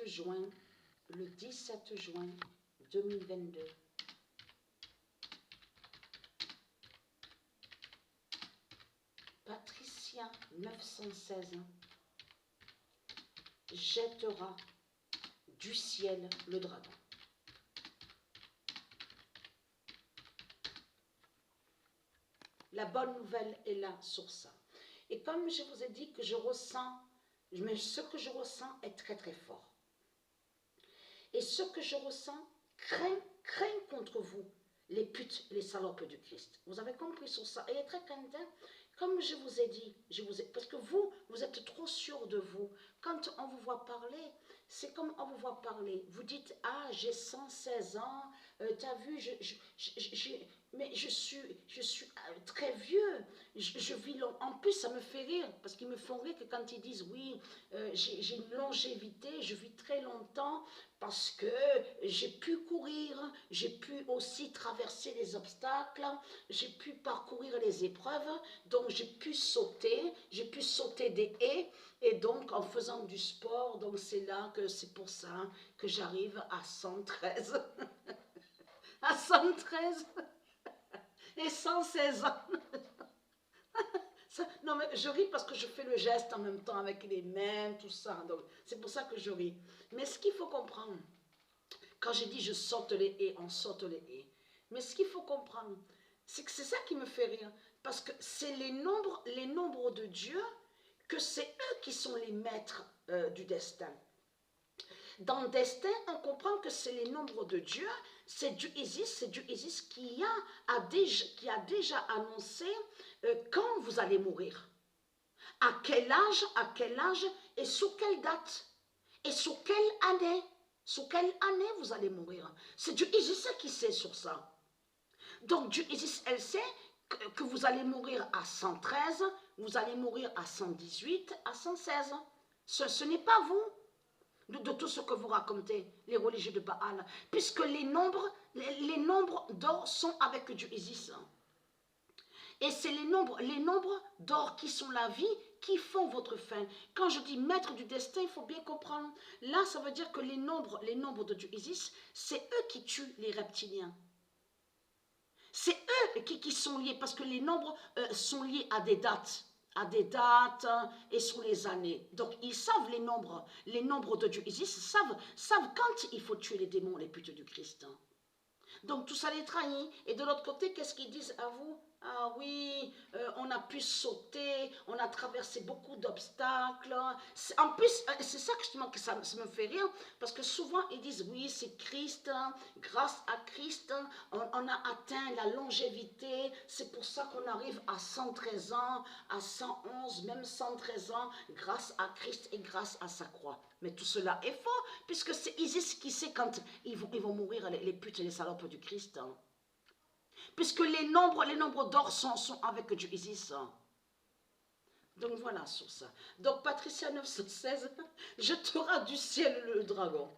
juin, le 17 juin 2022. Patricia 916 jettera du ciel le dragon. La bonne nouvelle est là sur ça. Et comme je vous ai dit que je ressens, mais ce que je ressens est très très fort. Et ce que je ressens craint contre vous les putes, les salopes du Christ. Vous avez compris sur ça. Et très content, comme je vous ai dit, parce que vous êtes trop sûr de vous. Quand on vous voit parler, c'est comme on vous voit parler. Vous dites, ah, j'ai 116 ans, t'as vu, mais je suis très vieux, je vis long. En plus, ça me fait rire, parce qu'ils me font rire que quand ils disent, oui, j'ai une longévité, je vis très longtemps, parce que j'ai pu courir, j'ai pu aussi traverser les obstacles, j'ai pu parcourir les épreuves, donc j'ai pu sauter des haies, et donc en faisant du sport, donc c'est pour ça que j'arrive à 113, à 113 et 116 ans. Non mais je ris parce que je fais le geste en même temps avec les mains, tout ça, donc c'est pour ça que je ris. Mais ce qu'il faut comprendre, quand j'ai dit je saute les haies, on saute les haies, mais ce qu'il faut comprendre, c'est que c'est ça qui me fait rire, parce que c'est les nombres de Dieu, que c'est eux qui sont les maîtres du destin. Dans le destin, on comprend que c'est les nombres de Dieu, c'est Dieu Isis qui a déjà annoncé quand vous allez mourir. À quel âge et sous quelle date et sous quelle année vous allez mourir. C'est Dieu Isis qui sait sur ça. Donc Dieu Isis, elle sait que vous allez mourir à 113, vous allez mourir à 118, à 116. Ce n'est pas vous. De tout ce que vous racontez, les religieux de Baal, puisque les nombres d'or sont avec Dieu Isis. Et c'est les nombres d'or qui sont la vie, qui font votre fin. Quand je dis maître du destin, il faut bien comprendre. Là, ça veut dire que les nombres de Dieu Isis, c'est eux qui tuent les reptiliens. C'est eux qui sont liés, parce que les nombres sont liés à des dates et sur les années. Donc, ils savent les nombres de Dieu Isis, savent quand il faut tuer les démons, les putes du Christ. Donc, tout ça les trahit. Et de l'autre côté, qu'est-ce qu'ils disent à vous? Ah oui, on a pu sauter, on a traversé beaucoup d'obstacles. En plus, c'est ça justement que ça me fait rire, parce que souvent ils disent oui, c'est Christ, grâce à Christ, on a atteint la longévité, c'est pour ça qu'on arrive à 113 ans, à 111, même 113 ans, grâce à Christ et grâce à sa croix. Mais tout cela est faux, puisque c'est Isis qui sait quand ils vont mourir, les putes et les salopes du Christ. Puisque les nombres d'or sont avec Dieu Isis. Donc voilà sur ça. Donc Patricia 916 jettera du ciel le dragon.